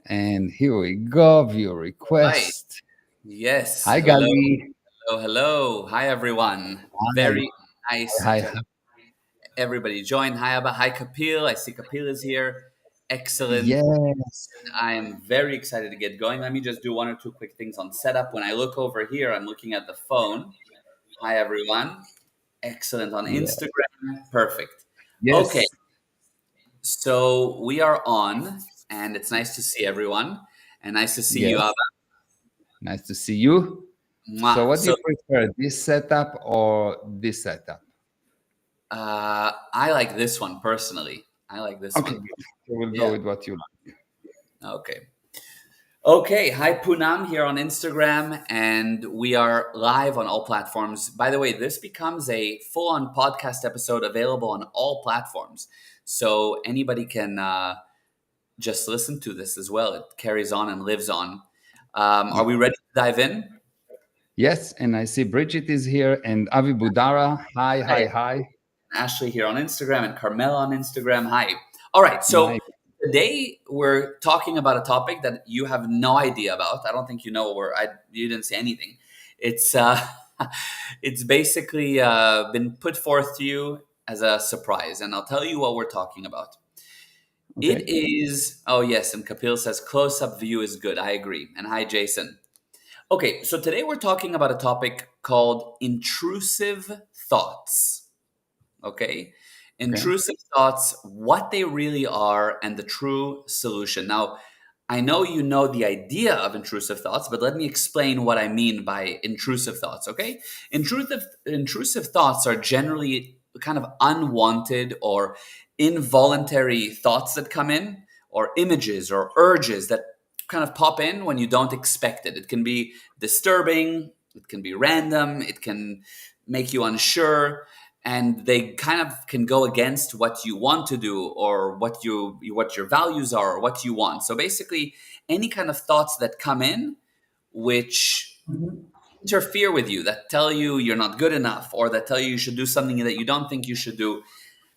And here we go, view Right. request. Yes. Hi, Hello. Gali. Hello. Hi, everyone. Hi, Very nice hi, to have hi. everybody join. Hi, Abba. Hi, Kapil. I see Kapil is here. Excellent. Yes, I am very excited to get going. Let me just do one or two quick things on setup. When I look over here, I'm looking at the phone. Hi, everyone. Excellent on yeah, Instagram. Perfect. Okay. yes, So we are on, and it's nice to see everyone. And nice to see you, Abba. yes. Nice to see you. So, Mwah. what do So you prefer, this setup or this setup? I like this one personally. I like this Okay, one. good. So we'll go Yeah. with what you like. Okay. Okay. Hi, Poonam here on Instagram, and we are live on all platforms. By the way, this becomes a full on podcast episode available on all platforms. So anybody can just listen to this as well. It carries on and lives on. Are we ready to dive in? Yes, and I see Bridget is here and Avi Budara. Hi, Hi, hi, hi. Ashley here on Instagram and Carmela on Instagram. Hi. All right. So My, today we're talking about a topic that you have no idea about. I don't think you know, or you didn't say anything. It's it's basically been put forth to you as a surprise, and I'll tell you what we're talking about. It okay, is. Oh yes, and Kapil says close-up view is good. I agree. And hi, Jason. Okay, so today we're talking about a topic called intrusive thoughts. Okay. okay. Intrusive thoughts, what they really are, and the true solution. Now, I know you know the idea of intrusive thoughts, but let me explain what I mean by intrusive thoughts, okay? Intrusive thoughts are generally kind of unwanted or involuntary thoughts that come in, or images or urges that kind of pop in when you don't expect it. It can be disturbing, it can be random, it can make you unsure, and they kind of can go against what you want to do, or what your values are, or what you want. So basically, any kind of thoughts that come in which interfere with you, that tell you you're not good enough, or that tell you should do something that you don't think you should do,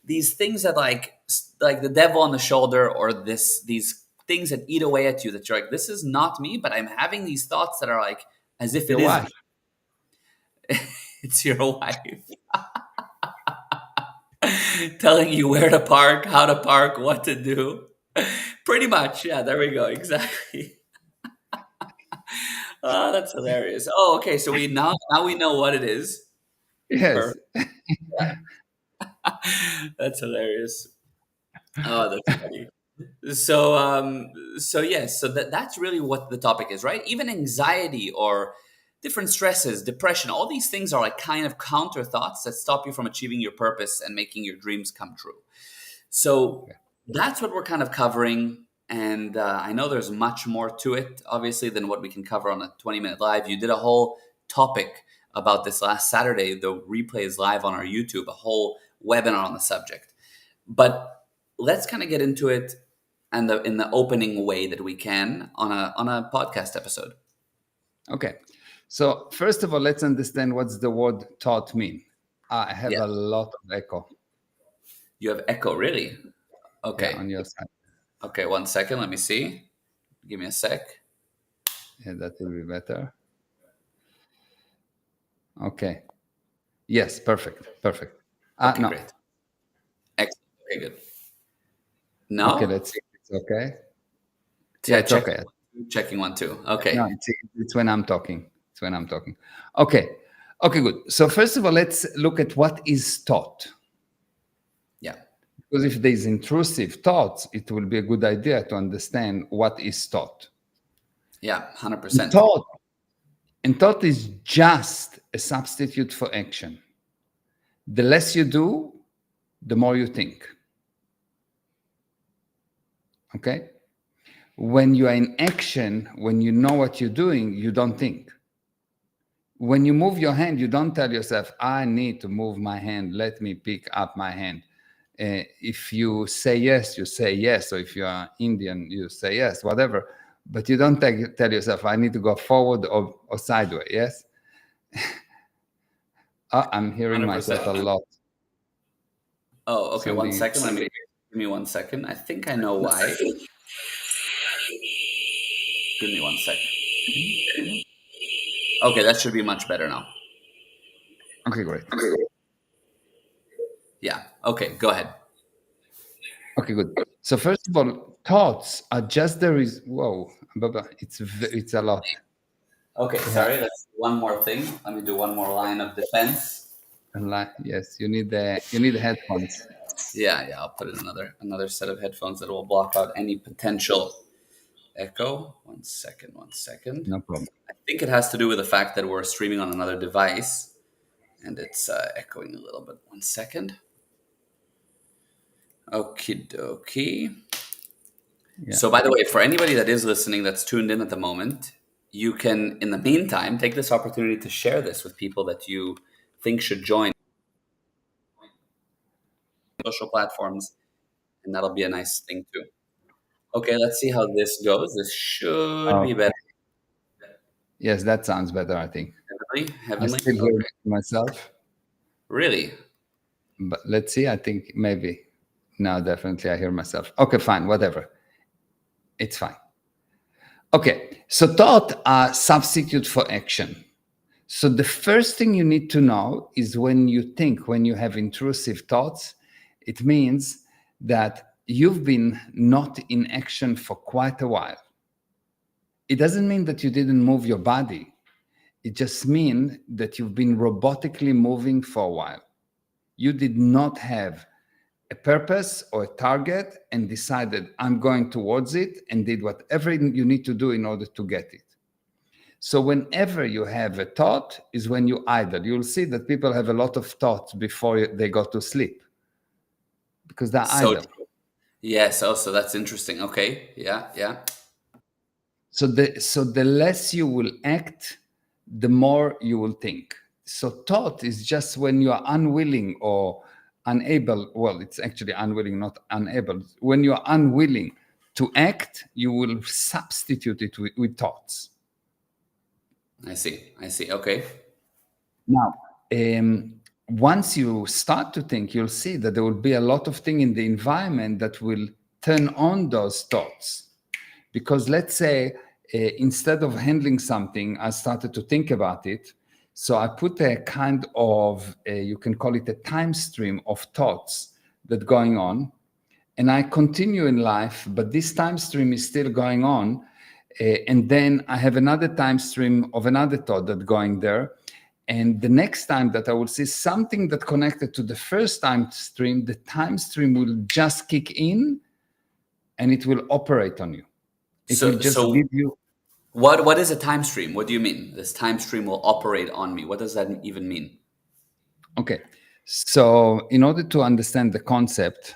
these things that like the devil on the shoulder, or these things that eat away at you, that you're like, this is not me, but I'm having these thoughts that are like as if it Your is wife. me. It's your wife telling you where to park, how to park, what to do. Pretty much, yeah. There we go. Exactly. Oh, that's hilarious. Oh, okay. So we now we know what it is. Yes. Perfect. That's hilarious. Oh, that's funny. So so yes, so that's really what the topic is, right? Even anxiety or different stresses, depression, all these things are like kind of counter thoughts that stop you from achieving your purpose and making your dreams come true. So that's what we're kind of covering. And I know there's much more to it, obviously, than what we can cover on a 20-minute live. You did a whole topic about this last Saturday. The replay is live on our YouTube, a whole webinar on the subject. But let's kind of get into it, and in the opening way that we can on a podcast episode. Okay. So first of all, let's understand what's the word thought mean. I have Yeah, a lot of echo. you have echo, really? Yeah, Okay, on your side. okay. 1 second. Let me see. Give me a sec. Yeah, that will be better. Okay. Yes, perfect. Perfect. Okay, No. great. Excellent. Okay, good. Okay, No? let's see if it's okay. Yeah, Yeah, it's check okay. checking one too. No, Okay. it's when I'm talking. It's when I'm talking. Okay. Okay, good. So first of all, let's look at what is thought. Yeah. Because if there's intrusive thoughts, it will be a good idea to understand what is thought. Yeah, And 100%. thought, and thought is just a substitute for action. The less you do, the more you think. Okay? When you are in action, when you know what you're doing, you don't think. When you move your hand, you don't tell yourself, I need to move my hand. Let me pick up my hand. If you say yes, you say yes. Or if you are Indian, you say yes, whatever. But you don't tell yourself, I need to go forward or sideways. Yes? I'm hearing myself a 100%. lot. Oh, okay. One Something. second. Give me 1 second. I think I know why. Give me 1 sec. Okay, that should be much better now. Okay, great. Yeah. Okay, go ahead. Okay, good. So first of all, thoughts are just whoa, Baba, it's a lot. Okay, Yeah. sorry. Let's do one more thing. Let me do one more line of defense. Yes, you need the headphones. Yeah, I'll put in another set of headphones that will block out any potential echo. 1 second. No problem. I think it has to do with the fact that we're streaming on another device and it's echoing a little bit. 1 second. Okie dokie. Yeah. So, by the way, for anybody that is listening that's tuned in at the moment, you can, in the meantime, take this opportunity to share this with people that you think should join social platforms, and that'll be a nice thing too. Okay, let's see how this goes. This should be Okay. better. Yes, that sounds better, I think. I Heavenly. still hear Okay. myself, Really? but let's see. I think maybe now definitely I hear myself. Okay, fine, whatever. It's fine. Okay, so thought are substitute for action. So the first thing you need to know is when you think, when you have intrusive thoughts, it means that you've been not in action for quite a while. It doesn't mean that you didn't move your body. It just means that you've been robotically moving for a while. You did not have a purpose or a target and decided, I'm going towards it, and did whatever you need to do in order to get it. So whenever you have a thought is when you idle. You'll see that people have a lot of thoughts before they go to sleep because they're So idle. true. Yes, also that's interesting. Okay. Yeah. So the less you will act, the more you will think. So thought is just when you are unwilling or unable. Well, it's actually unwilling, not unable. When you are unwilling to act, you will substitute it with thoughts. I see. Okay. Now, once you start to think, you'll see that there will be a lot of things in the environment that will turn on those thoughts. Because let's say, instead of handling something, I started to think about it. So I put a kind of, you can call it a time stream of thoughts that going on. And I continue in life, but this time stream is still going on. And then I have another time stream of another thought that's going there. And the next time that I will see something that connected to the first time stream, the time stream will just kick in and it will operate on you. It will just give you. What is a time stream? What do you mean? This time stream will operate on me. What does that even mean? Okay. So in order to understand the concept,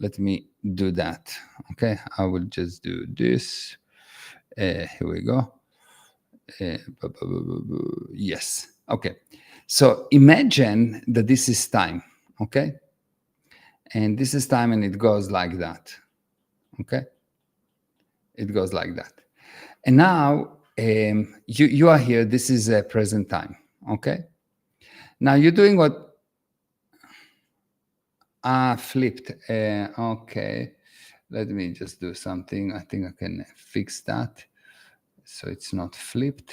let me do that. Okay. I will just do this. Here we go. Yes. Okay. So imagine that this is time. Okay. And this is time and it goes like that. Okay. It goes like that. And now you are here. This is a present time. Okay. Now you're doing what? Flipped. Okay. Let me just do something. I think I can fix that. So it's not flipped.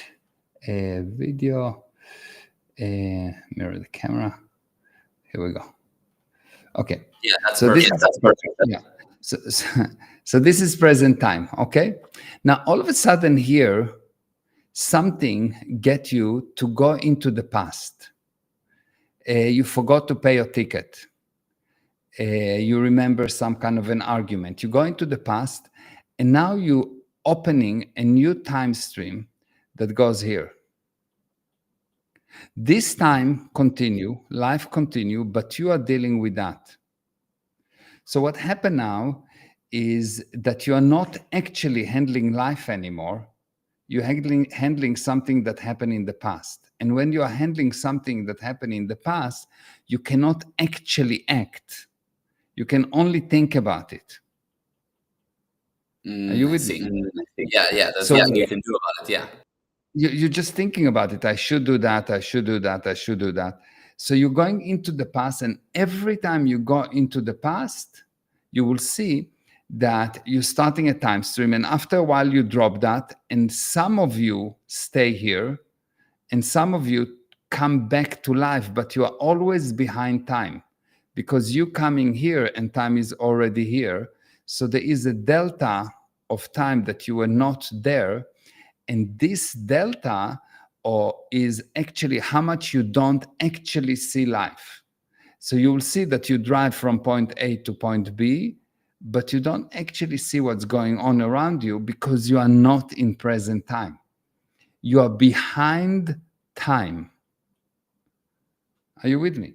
Video. Mirror the camera. Here we go. Okay. Yeah, that's perfect. That's perfect. Yeah. So this is present time. Okay. Now all of a sudden here, something get you to go into the past. You forgot to pay your ticket. You remember some kind of an argument. You go into the past, and now you opening a new time stream that goes here. This time continue, life continue, but you are dealing with that. So what happened now is that you are not actually handling life anymore. You're handling something that happened in the past. And when you are handling something that happened in the past, you cannot actually act. You can only think about it. Are you with me? Yeah. There's nothing you can do about it. Yeah. You're just thinking about it. I should do that. I should do that. I should do that. So you're going into the past, and every time you go into the past, you will see that you're starting a time stream, and after a while you drop that, and some of you stay here, and some of you come back to life, but you are always behind time because you coming here and time is already here. So there is a delta of time that you were not there, and this delta is actually how much you don't actually see life. So you will see that you drive from point A to point B, but you don't actually see what's going on around you because you are not in present time. You are behind time. Are you with me?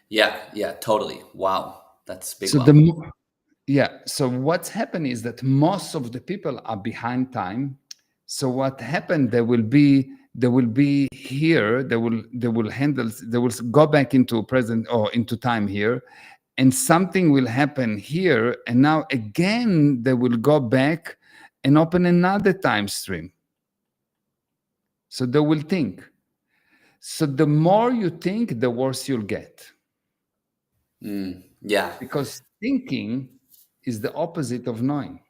Yeah, totally. Wow, that's big. So Wow. so what's happened is that most of the people are behind time. So what happened, they will be here, they will go back into present or into time here, and something will happen here, and now again they will go back and open another time stream. So they will think. So the more you think, the worse you'll get, Yeah. because thinking is the opposite of knowing.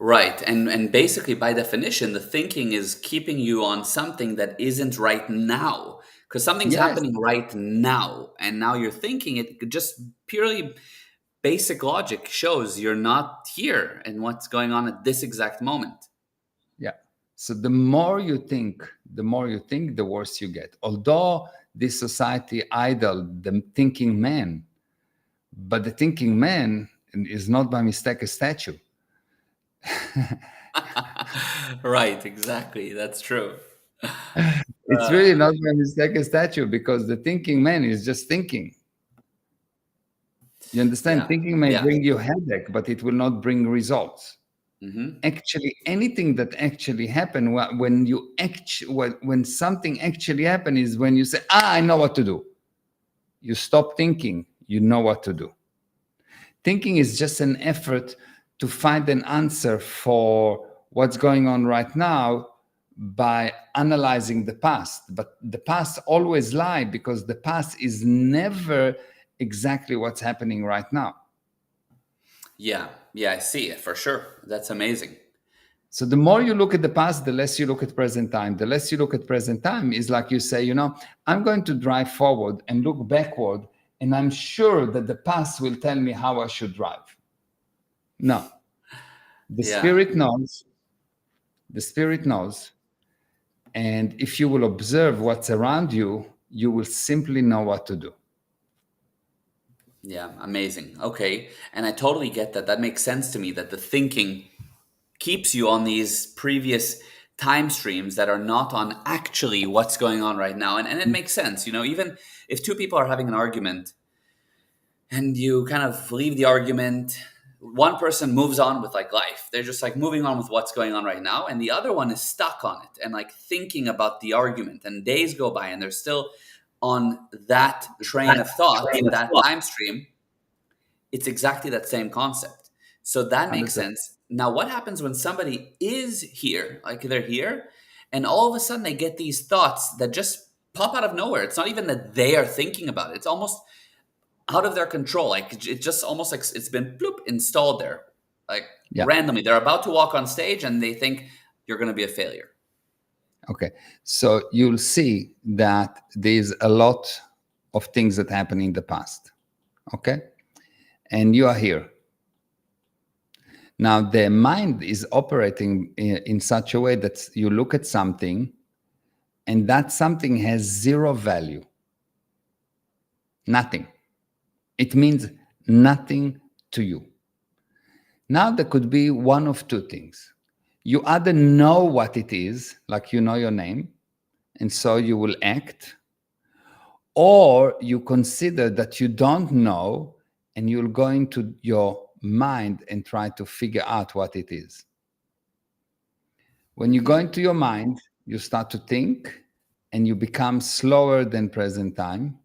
Right. And basically by definition, the thinking is keeping you on something that isn't right now. Because something's Yes. happening right now. And now you're thinking it just purely basic logic shows you're not here and what's going on at this exact moment. Yeah. So the more you think, the worse you get. Although this society idol the thinking man, but the thinking man is not by mistake a statue. Right, exactly. That's true. It's really not by mistake a statue, because the thinking man is just thinking. You understand? Yeah. Thinking may Yeah. bring you headache, but it will not bring results. Hmm. Actually, anything that actually happen when when something actually happen is when you say, I know what to do. You stop thinking, you know what to do. Thinking is just an effort to find an answer for what's going on right now by analyzing the past. But the past always lie, because the past is never exactly what's happening right now. Yeah. Yeah, I see it for sure. That's amazing. So the more you look at the past, the less you look at present time. The less you look at present time is like you say, I'm going to drive forward and look backward, and I'm sure that the past will tell me how I should drive. No, the Yeah. spirit knows. The spirit knows. And if you will observe what's around you, you will simply know what to do. Yeah, amazing. Okay. And I totally get that. That makes sense to me that the thinking keeps you on these previous time streams that are not on actually what's going on right now. And it makes sense. Even if two people are having an argument and you kind of leave the argument, one person moves on with like life. They're just like moving on with what's going on right now. And the other one is stuck on it and like thinking about the argument, and days go by and they're still on that train of thought, that time stream. It's exactly that same concept. So that makes 100%. sense. Now, what happens when somebody is here? Like they're here, and all of a sudden they get these thoughts that just pop out of nowhere. It's not even that they are thinking about it. It's almost out of their control. Like it just almost like it's been bloop installed there, like Yeah. randomly. They're about to walk on stage and they think you're going to be a failure. Okay. So you'll see that there's a lot of things that happen in the past. Okay. And you are here. Now, the mind is operating in such a way that you look at something, and that something has zero value. Nothing. It means nothing to you. Now, there could be one of two things. You either know what it is, like you know your name, and so you will act, or you consider that you don't know, and you'll go into your mind and try to figure out what it is. When you go into your mind, you start to think, and you become slower than present time.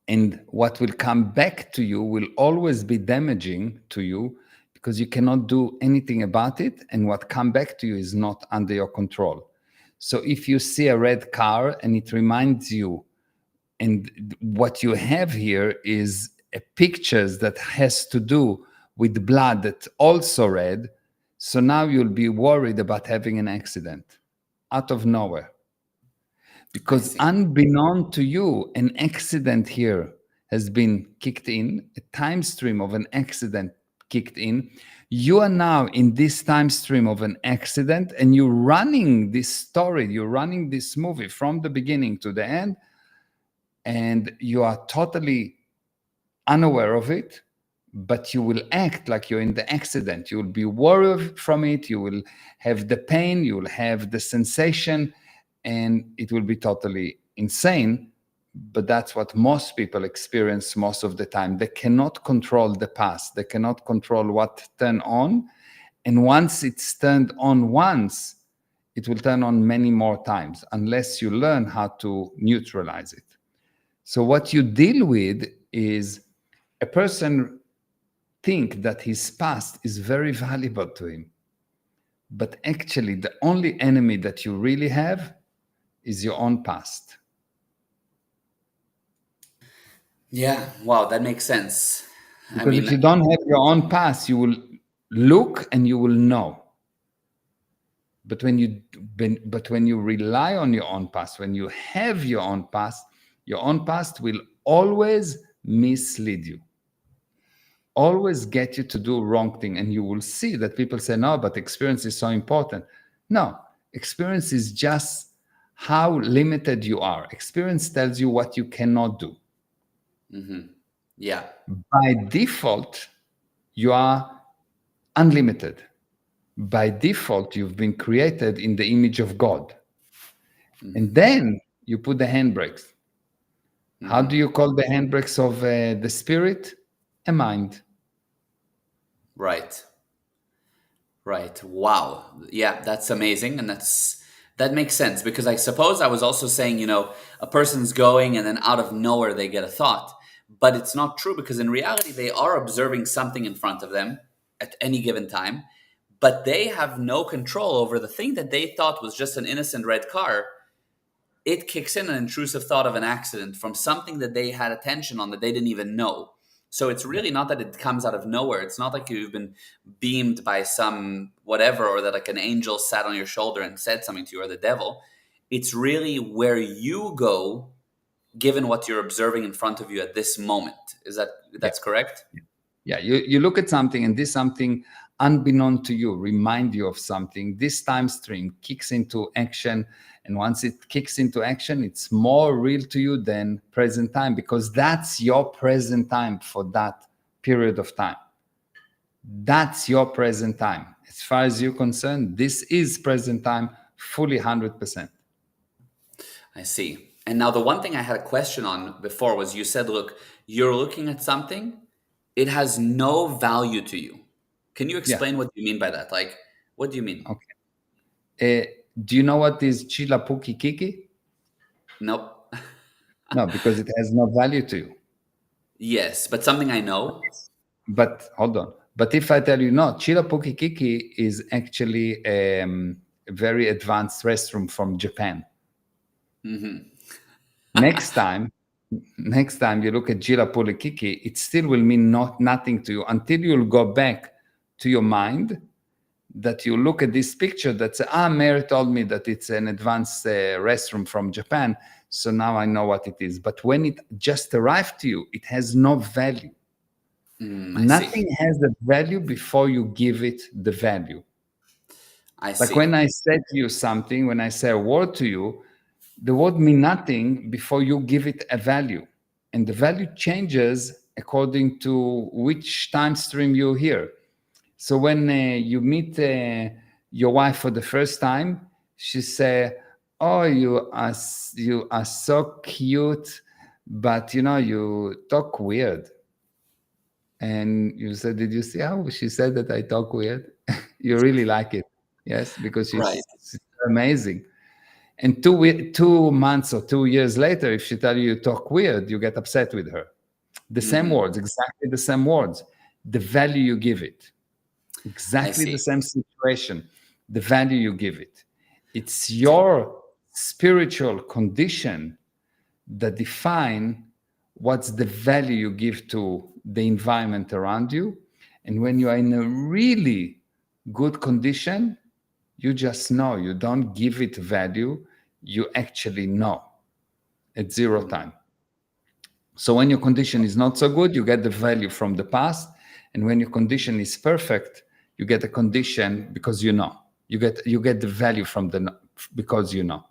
And what will come back to you will always be damaging to you, because you cannot do anything about it. And what come back to you is not under your control. So if you see a red car and it reminds you, and what you have here is pictures that has to do with blood that's also red. So now you'll be worried about having an accident out of nowhere. I Because see. unbeknown to you, an accident here has been kicked in, a time stream of an accident kicked in. You are now in this time stream of an accident, and you're running this story, you're running this movie from the beginning to the end, and you are totally unaware of it, but you will act like you're in the accident. You will be worried from it, you will have the pain, you will have the sensation, and it will be totally insane. But that's what most people experience most of the time. They cannot control the past, they cannot control what turn on. And once it's turned on once, it will turn on many more times unless you learn how to neutralize it. So what you deal with is a person think that his past is very valuable to him. But actually, the only enemy that you really have is your own past. Yeah, wow, that makes sense. I Because mean, if you don't have your own past, you will look and you will know. But when you rely on your own past, when you have your own past will always mislead you, always get you to do wrong thing. And you will see that people say, no, but experience is so important. No, experience is just how limited you are. Experience tells you what you cannot do. yeah, By default, you are unlimited. By default, you've been created in the image of God. And then you put the handbrakes. How do you call the handbrakes of the spirit? A mind. right. Right. Wow. Yeah, that's amazing. And that makes sense because I suppose I was also saying, a person's going and then out of nowhere they get a thought. But it's not true because in reality they are observing something in front of them at any given time, but they have no control over the thing that they thought was just an innocent red car. It kicks in an intrusive thought of an accident from something that they had attention on that they didn't even know. So it's really not that it comes out of nowhere. It's not like you've been beamed by some whatever, or that like an angel sat on your shoulder and said something to you, or the devil. It's really where you go, given what you're observing in front of you at this moment. Yeah. That's correct? Yeah, you look at something and this something unbeknown to you remind you of something. This time stream kicks into action, and once it kicks into action, it's more real to you than present time because that's your present time for that period of time. That's your present time. As far as you're concerned, this is present time fully 100%. I see. And now the one thing I had a question on before was you said, look, you're looking at something, it has no value to you. Can you Yeah. explain what you mean by that? Like, what do you mean? Okay. Do you know what is Chilapuki Kiki? Nope. No, because it has no value to you. Yes, but something I know. But hold on. But if I tell you no, Chilapuki Kiki is actually a very advanced restroom from Japan. Next time, next time you look at Chilapuki Kiki, it still will mean nothing to you until you'll go back to your mind that you look at this picture that says, Mary told me that it's an advanced restroom from Japan, so now I know what it is. But when it just arrived to you, it has no value. I see. Nothing has a value before you give it the value. I Like see. when I say to you something, when I say a word to you, the word means nothing before you give it a value. And the value changes according to which time stream you hear. So when you meet your wife for the first time, she say, "Oh, you are so cute, but you talk weird." And you said, "Did you see how she said that I talk weird?" You really like it, yes, because Right. she's amazing. And 2 months or 2 years later, if she tell you you talk weird, you get upset with her. The same words, exactly the same words. The value you give it. I Exactly the see. same situation, the value you give it. It's your spiritual condition that define what's the value you give to the environment around you. And when you are in a really good condition, you just know. You don't give it value, you actually know at zero time. So when your condition is not so good, you get the value from the past. And when your condition is perfect, you get a condition because you know. You get the value from because you know.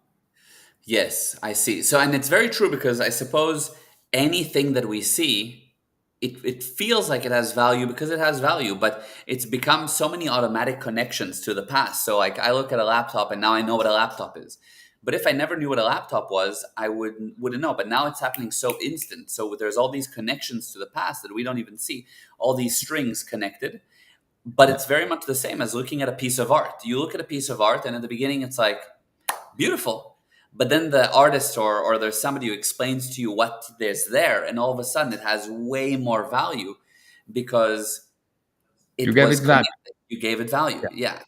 Yes, I see. So, and it's very true because I suppose anything that we see, it feels like it has value because it has value, but it's become so many automatic connections to the past. So, like, I look at a laptop and now I know what a laptop is. But if I never knew what a laptop was, I wouldn't know. But now it's happening so instant. So there's all these connections to the past that we don't even see. All these strings connected. But Yeah. it's very much the same as looking at a piece of art. You look at a piece of art, and at the beginning, it's like, beautiful, but then the artist or there's somebody who explains to you what there's there, and all of a sudden it has way more value because You it gave it was value. connected. You gave it value. Yeah. Yeah.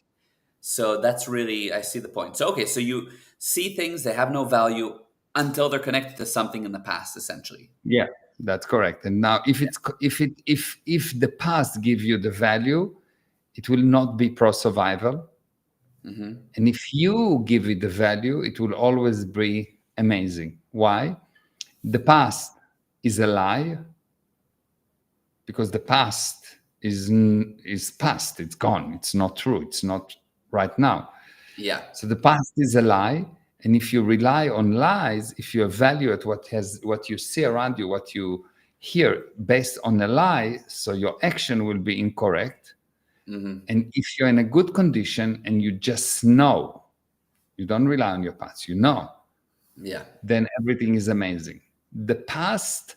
So that's really, I see the point. So okay, so you see things, they have no value until they're connected to something in the past, essentially. Yeah, that's correct. And now if the past give you the value, it will not be pro survival. Hmm. And if you give it the value, it will always be amazing. Why? The past is a lie because the past is past. It's gone. It's not true. It's not right now. Yeah. So the past is a lie. And if you rely on lies, if you evaluate what you see around you, what you hear based on a lie, so your action will be incorrect. Hmm. And if you're in a good condition and you just know, you don't rely on your past, you know, Yeah. then everything is amazing. The past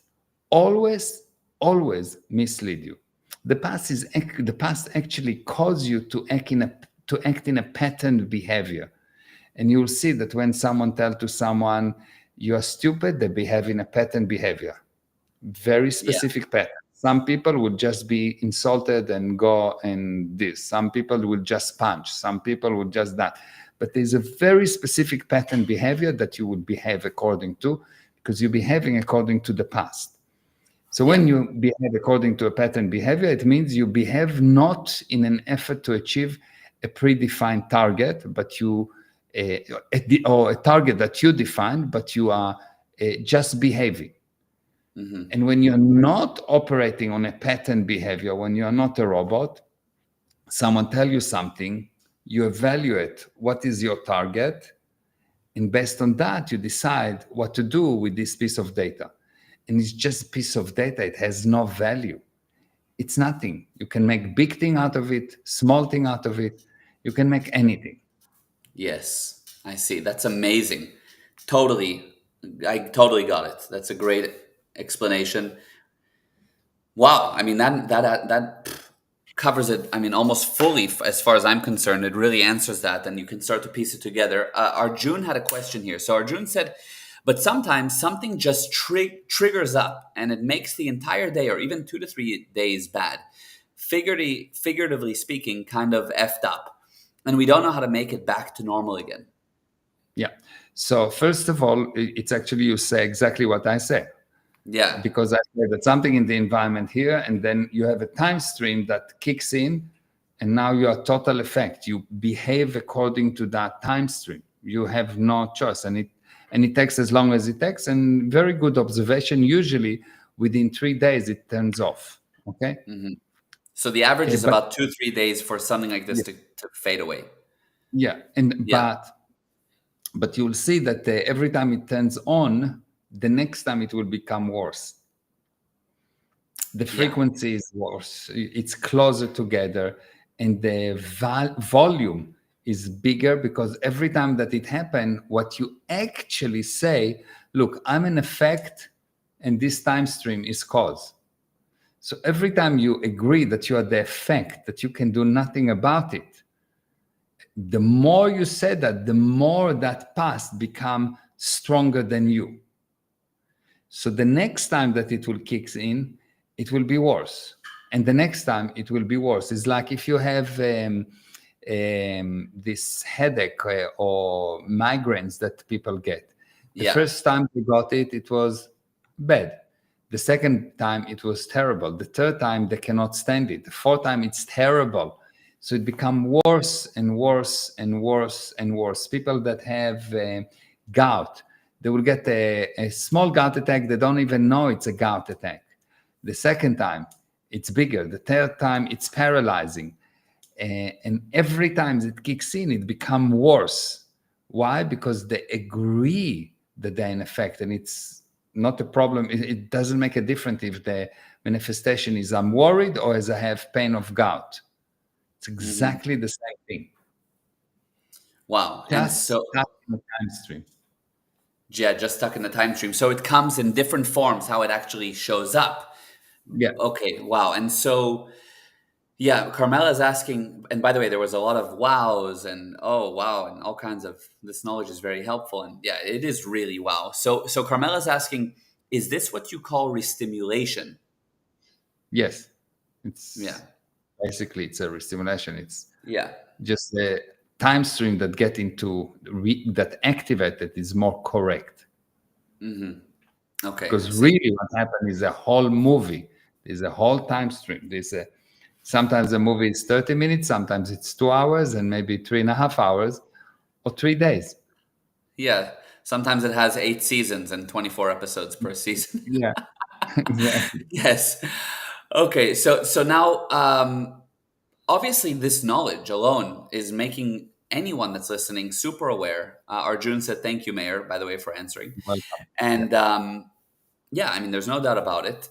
always, always mislead you. The past actually cause you to act in a patterned behavior. And you'll see that when someone tells to someone you're stupid, they behave in a pattern behavior, very Yeah. specific pattern. Some people would just be insulted and go and this. Some people will just punch. Some people would just that. But there's a very specific pattern behavior that you would behave according to because you're behaving according to the past. So Yeah. when you behave according to a pattern behavior, it means you behave not in an effort to achieve a predefined target, but or a target that you define, but you are just behaving. Hmm. And when you're not operating on a pattern behavior, when you're not a robot, someone tell you something, you evaluate what is your target, and based on that, you decide what to do with this piece of data. And it's just a piece of data. It has no value. It's nothing. You can make big thing out of it, small thing out of it. You can make anything. Yes, I see. That's amazing. Totally. I totally got it. That's a great explanation. Wow. I mean, that covers it. I mean, almost fully, as far as I'm concerned. It really answers that, and you can start to piece it together. Arjun had a question here. So Arjun said, "But sometimes something just triggers up, and it makes the entire day, or even 2 to 3 days, bad. Figuratively speaking, kind of effed up, and we don't know how to make it back to normal again." Yeah. So first of all, it's actually you say exactly what I say. Yeah. Because I said that something in the environment here, and then you have a time stream that kicks in, and now you are total effect. You behave according to that time stream. You have no choice, and it takes as long as it takes. And very good observation. Usually, within 3 days, it turns off. Okay, Hmm. So the average is but about 2 3 days for something like this yeah, to fade away. yeah, and Yeah. but you'll see that every time it turns on, the next time it will become worse. The Yeah. frequency is worse, it's closer together, and the volume is bigger because every time that it happens, what you actually say, look, I'm an effect and this time stream is cause. So every time you agree that you are the effect, that you can do nothing about it, the more you say that, the more that past become stronger than you. So the next time that it will kicks in, it will be worse, and the next time it will be worse. It's like if you have this headache or migraines that people get. The Yeah. first time they got it, it was bad. The second time it was terrible. The third time they cannot stand it. The fourth time it's terrible. So it become worse and worse and worse and worse. People that have gout, they will get a small gout attack. They don't even know it's a gout attack. The second time it's bigger. The third time it's paralyzing. And every time it kicks in, it becomes worse. Why? Because they agree that they're in effect, and it's not a problem. It doesn't make a difference if the manifestation is I'm worried or as I have pain of gout. It's exactly the same thing. Wow. And Just so, stuck in the time stream. yeah, just stuck in the time stream. So it comes in different forms, how it actually shows up. Yeah. Okay. Wow. And so, yeah, Carmela is asking, and by the way, there was a lot of wows and oh wow and all kinds of this knowledge is very helpful, and yeah, it is really wow. So Carmela is asking, is this what you call restimulation? Yes. Yeah, It's basically it's a restimulation. It's yeah, just the time stream that get into that activated is more correct. okay, I Because see. really what happened is a whole movie. There's a whole time stream. Sometimes the movie is 30 minutes, sometimes it's 2 hours, and maybe 3.5 hours or 3 days. Yeah, sometimes it has 8 seasons and 24 episodes per season. Yeah, exactly. Yes. Okay, so now obviously this knowledge alone is making anyone that's listening super aware. Arjun said thank you, Mayor, by the way, for answering. Welcome. Yeah. And yeah, I mean, there's no doubt about it.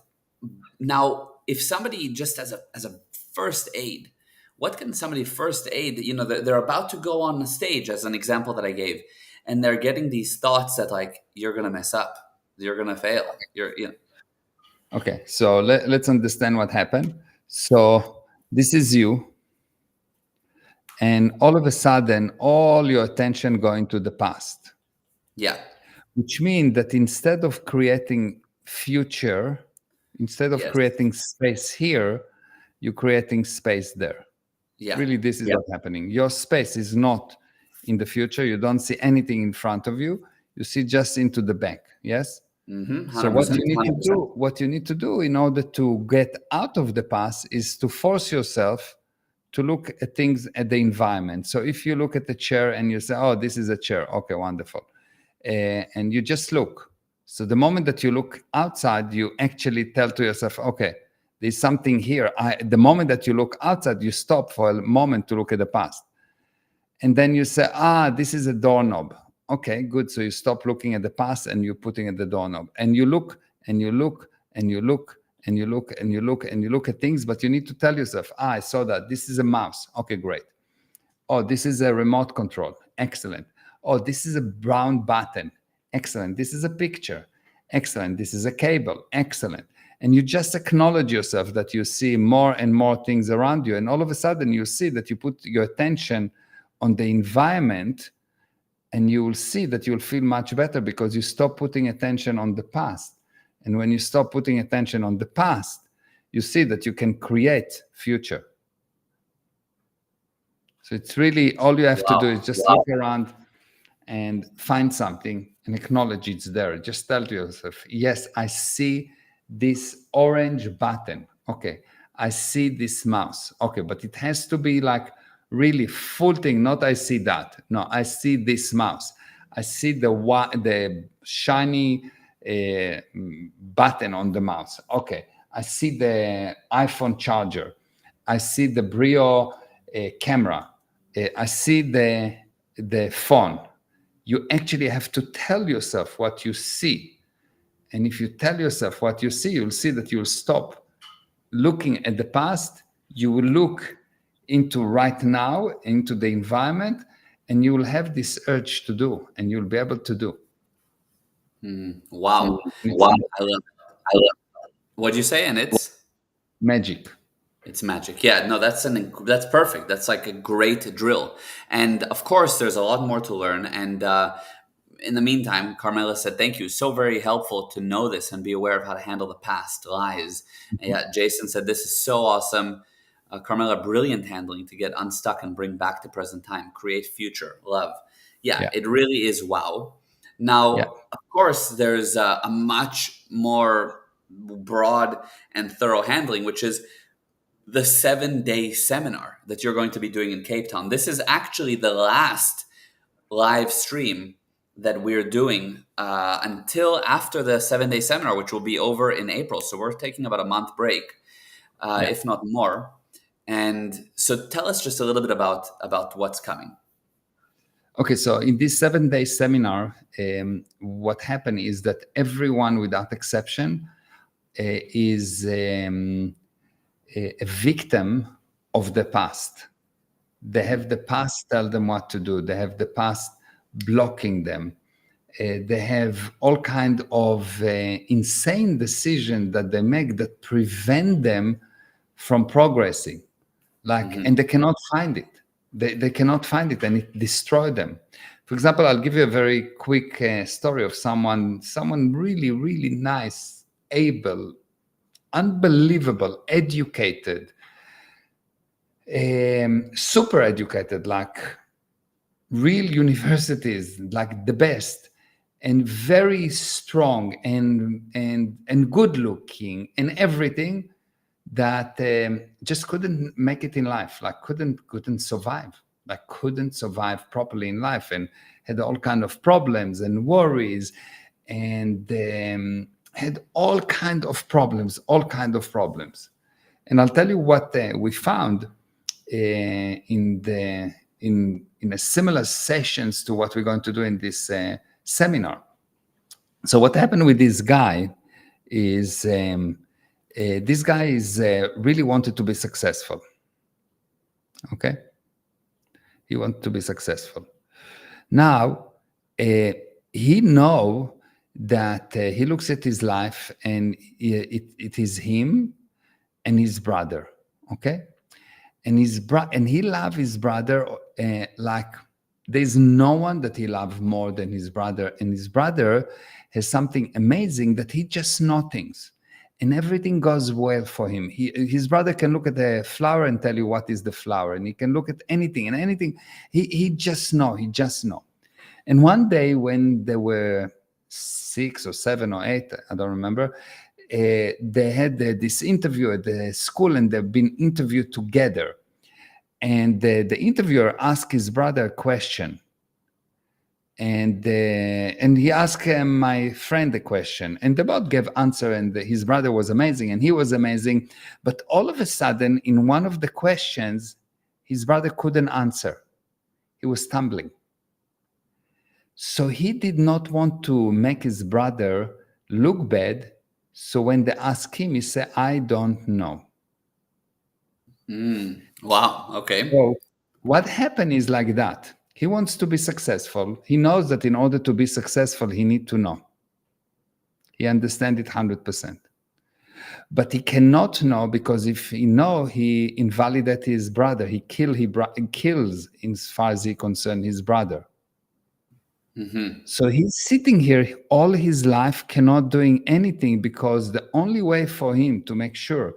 Now, if somebody just as a first aid, what can somebody first aid? You know, they're about to go on the stage, as an example that I gave, and they're getting these thoughts that like you're gonna mess up, you're gonna fail, Okay, so let's understand what happened. So this is you, and all of a sudden, all your attention going to the past, yeah, which means that instead of creating future, instead of yes, creating space here, you're creating space there. yeah, Really, this is what's happening. Your space is not in the future. You don't see anything in front of you. You see just into the back. Yes. So hundred what you percent. need to do, in order to get out of the past is to force yourself to look at things at the environment. So if you look at the chair and you say, "Oh, this is a chair," okay, wonderful, and you just look. So the moment that you look outside, you actually tell to yourself, "Okay, there's something here." The moment that you look outside, you stop for a moment to look at the past, and then you say, this is a doorknob. Okay, good. So you stop looking at the past and you're putting at the doorknob, and you look and you look and you look and you look and you look and you look at things, but you need to tell yourself, I saw that this is a mouse. Okay, great. Oh, this is a remote control. Excellent. Oh, this is a brown button. Excellent. This is a picture. Excellent. This is a cable. Excellent. And you just acknowledge yourself that you see more and more things around you. And all of a sudden, you see that you put your attention on the environment, and you will see that you'll feel much better because you stop putting attention on the past. And when you stop putting attention on the past, you see that you can create future. So it's really all you have to do is just look around and find something and acknowledge it's there. Just tell to yourself, yes, I see this orange button. Okay, I see this mouse. Okay, but it has to be like really full thing, not I see that. No, I see this mouse. I see the shiny button on the mouse. Okay, I see the iPhone charger. I see the Brio camera. I see the phone. You actually have to tell yourself what you see. And if you tell yourself what you see, you'll see that you'll stop looking at the past. You will look into right now, into the environment, and you will have this urge to do, and you'll be able to do. Wow, Wow. I love. I love. What'd you say? And Magic. it's magic. Yeah, no, that's perfect. That's like a great drill. And of course, there's a lot more to learn. And in the meantime, Carmela said, "Thank you. So very helpful to know this and be aware of how to handle the past lies." And yeah, Jason said, "This is so awesome." Carmela, brilliant handling to get unstuck and bring back the present time, create future, love. Yeah, Yeah. it really is wow. Yeah. Now, of course, there's a much more broad and thorough handling, which is the 7-day seminar that you're going to be doing in Cape Town. This is actually the last live stream that we're doing until after the 7-day seminar, which will be over in April. So we're taking about a month break, if not more. And so tell us just a little bit about what's coming. Okay, so in this 7-day seminar, what happened is that everyone without exception is a victim of the past. They have the past tell them what to do. They have the past blocking them. They have all kind of insane decisions that they make that prevent them from progressing. And they cannot find it. They cannot find it, and it destroys them. For example, I'll give you a very quick story of someone really, really nice, able, unbelievable, educated, super educated, like real universities, like the best, and very strong and good looking and everything, that just couldn't make it in life, like couldn't survive properly in life, and had all kind of problems and worries, and had all kind of problems. And I'll tell you what we found in a similar sessions to what we're going to do in this seminar. So what happened with this guy is this guy is really wanted to be successful. Okay, he wanted to be successful. Now he know that he looks at his life, and it is him and his brother. Okay, and he love his brother like there's no one that he loves more than his brother. And his brother has something amazing, that he just know things, and everything goes well for him. His brother can look at the flower and tell you what is the flower, and he can look at anything and anything. He just know. And one day when they were 6 or 7 or 8, I don't remember, they had this interview at the school, and they've been interviewed together. And the interviewer asked his brother a question. And he asked my friend a question, and they both gave answer, and his brother was amazing and he was amazing. But all of a sudden, in one of the questions, his brother couldn't answer. He was stumbling. So he did not want to make his brother look bad. So when they asked him, he said, "I don't know." Wow. Okay. So what happened is like that. He wants to be successful. He knows that in order to be successful, he needs to know. He understands it 100%. But he cannot know, because if he know, he invalidates his brother. He kills, as far as he concerned, his brother. So he's sitting here all his life, cannot doing anything, because the only way for him to make sure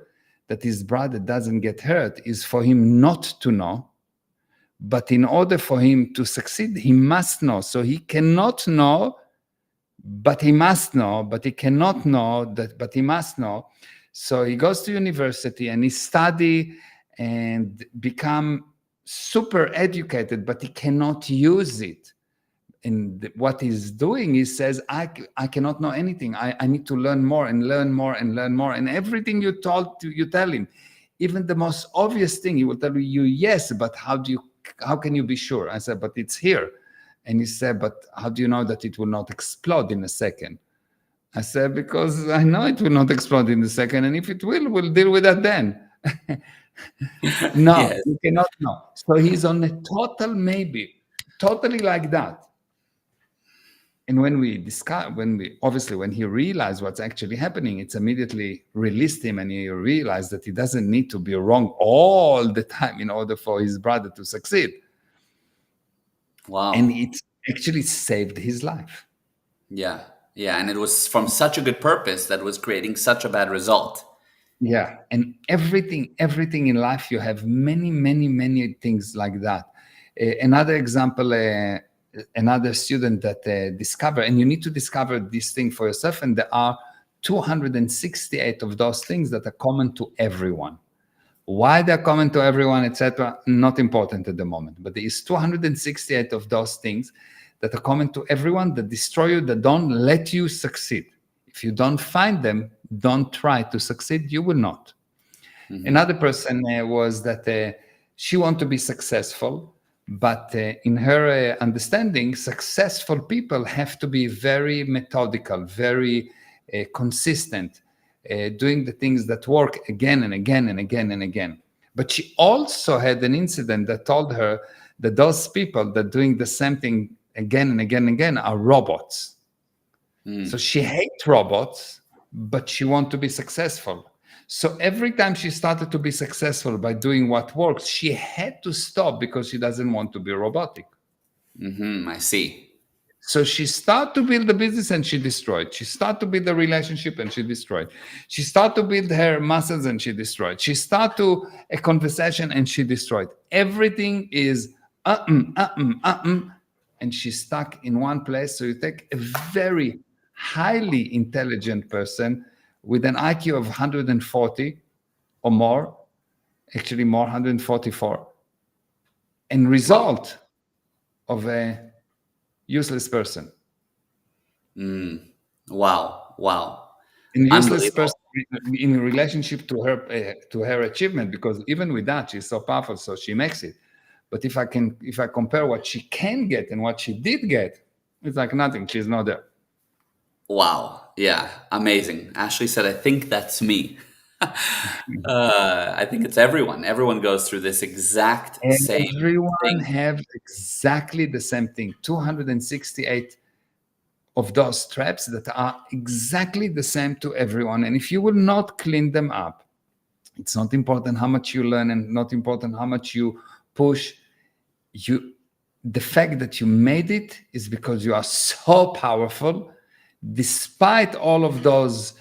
that his brother doesn't get hurt is for him not to know. But in order for him to succeed, he must know. So he cannot know, but he must know. But he cannot know, but he must know. So he goes to university and he study and become super educated, but he cannot use it. And what he's doing, he says, I cannot know anything. I need to learn more and learn more and learn more. And everything you tell him, even the most obvious thing, he will tell you, yes, but how can you be sure? I said, but it's here. And he said, but how do you know that it will not explode in a second? I said, because I know it will not explode in a second. And if it will, we'll deal with that then. No, Yes. you cannot know. So he's on a total maybe, totally like that. And when he realized what's actually happening, it's immediately released him, and he realized that he doesn't need to be wrong all the time in order for his brother to succeed. Wow. And it actually saved his life. Yeah. And it was from such a good purpose that was creating such a bad result. Yeah. And everything in life, you have many, many, many things like that. Another example, another student that discovered, and you need to discover this thing for yourself, and there are 268 of those things that are common to everyone. Why they're common to everyone, etc., not important at the moment. But there is 268 of those things that are common to everyone that destroy you, that don't let you succeed. If you don't find them, don't try to succeed. You will not. Another person was that she wanted to be successful, but in her understanding, successful people have to be very methodical, very consistent, doing the things that work again and again and again and again. But she also had an incident that told her that those people that doing the same thing again and again and again are robots. So she hates robots, but she wants to be successful. So every time she started to be successful by doing what works, she had to stop because she doesn't want to be robotic. I see. So she started to build the business and she destroyed. She started to build the relationship and she destroyed. She started to build her muscles and she destroyed. She started to a conversation and she destroyed. Everything is and she's stuck in one place. So you take a very highly intelligent person with an IQ of 140 or more, actually more, 144, and result of a useless person. Wow. And useless Unbelievable. person in relationship to her achievement, because even with that she's so powerful, so she makes it. But if I compare what she can get and what she did get, it's like nothing. She's not there. Wow. Yeah. Amazing. Ashley said, I think that's me. I think it's everyone. Everyone goes through this exact same Everyone thing. have exactly the same thing. 268 of those traps that are exactly the same to everyone. And if you will not clean them up, it's not important how much you learn and not important how much you push. The fact that you made it is because you are so powerful. Despite all of those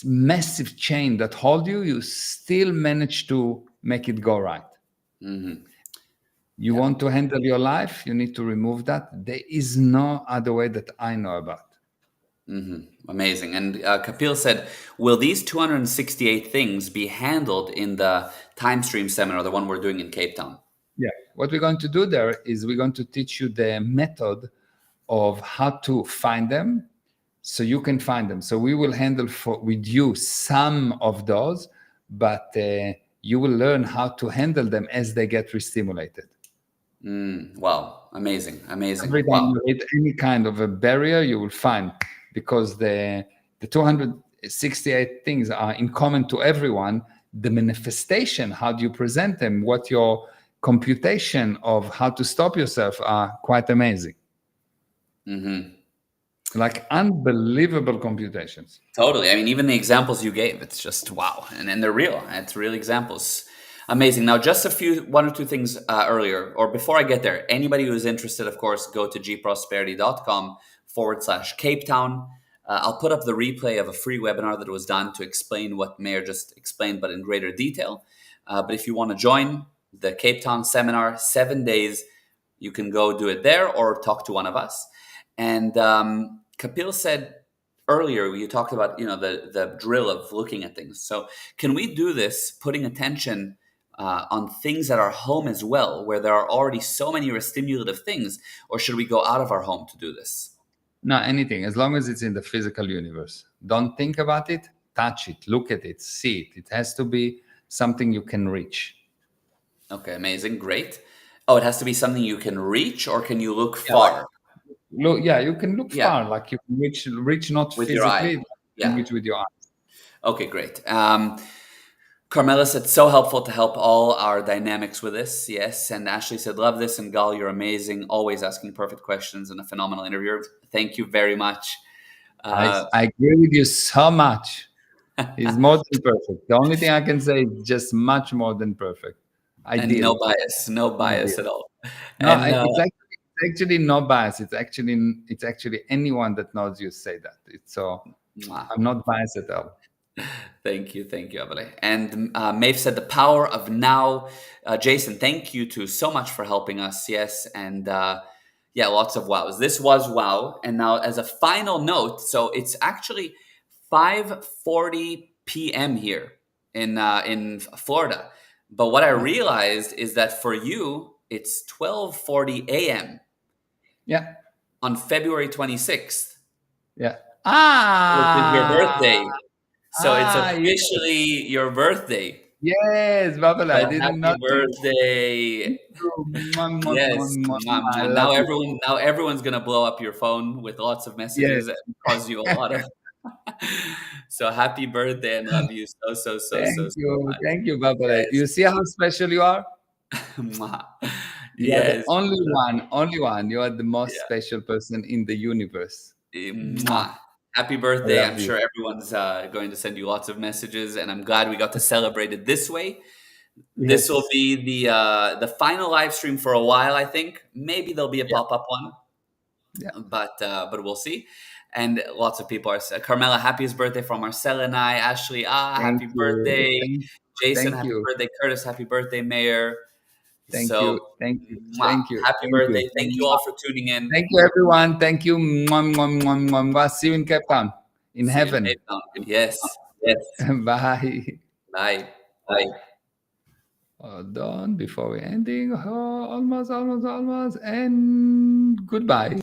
massive chain that hold you, you still manage to make it go right. You want to handle your life, you need to remove that. There is no other way that I know about. Amazing. And Kapil said, will these 268 things be handled in the time stream seminar, the one we're doing in Cape Town? Yeah. What we're going to do there is we're going to teach you the method of how to find them so you can find them. So we will handle with you some of those, but you will learn how to handle them as they get re-stimulated. Wow. Amazing. Every time Wow. you hit any kind of a barrier, you will find, because the 268 things are in common to everyone. The manifestation, how do you present them, what your computation of how to stop yourself are quite amazing. Like unbelievable computations. Totally. I mean, even the examples you gave, it's just wow. And they're real. It's real examples. Amazing. Now, just one or two things earlier, or before I get there, anybody who is interested, of course, go to gprosperity.com/Cape Town. I'll put up the replay of a free webinar that was done to explain what Meir just explained, but in greater detail. But if you want to join the Cape Town seminar, 7 days, you can go do it there or talk to one of us. And Kapil said earlier, you talked about the drill of looking at things. So can we do this, putting attention on things at our home as well, where there are already so many stimulative things, or should we go out of our home to do this? No, anything, as long as it's in the physical universe. Don't think about it, touch it, look at it, see it. It has to be something you can reach. Okay, amazing, great. Oh, it has to be something you can reach, or can you look far? You can look far, like you can reach not with physically, your eye. reach with your eyes. Okay, great. Carmela said, so helpful to help all our dynamics with this. Yes. And Ashley said, love this. And Gal, you're amazing. Always asking perfect questions and a phenomenal interviewer. Thank you very much. I agree with you so much. He's more than perfect. The only thing I can say is just much more than perfect. And no bias at all. No, And, it's actually no bias. It's actually anyone that knows you say that. I'm not biased at all. Thank you, Abele. And Maeve said the power of now. Jason, thank you too so much for helping us. Yes, and lots of wows. This was wow. And now, as a final note, so it's actually 5:40 p.m. here in Florida. But what I realized is that for you, it's 12:40 a.m. Yeah. on February 26th, Yeah. which is your Ah, birthday. So it's yes, officially your birthday. yes, Babala. So I didn't happy know. birthday. Thank you. Mwah, mwah, mwah, Yes. mwah, Mwah, mwah. I mwah. love you. Now everyone's gonna blow up your phone with lots of Yes. messages and cause you a lot of so happy birthday and love you so so so so Thank so you. much. Thank you, Babala. Yes. You see how special you are? Mwah. You are the Yes. only one, only one. You are the most Yeah. special person in the universe. Mwah. Mwah. Happy I birthday. love I'm you. sure everyone's going to send you lots of messages, and I'm glad we got to celebrate it this way. This will Yes. be the final live stream for a while, I think. Maybe there'll be a Yeah. pop-up one, Yeah. but we'll see. And lots of people are Carmela, happiest birthday from Marcella and I. Ashley, Thank happy you. birthday. Jason, Thank happy you. birthday. Curtis, happy birthday, Mayor. Thank So, you. Thank you. mwah, Thank you. happy Thank you. birthday. Thank you all for tuning in. Thank you, everyone. Thank you. Mwah, mwah, mwah, mwah, mwah. See you in Cape Town, in See you in heaven. Cape Town. Yes. Yes. Bye. Bye. Bye. Done before we ending. Almost, almost, almost. And goodbye.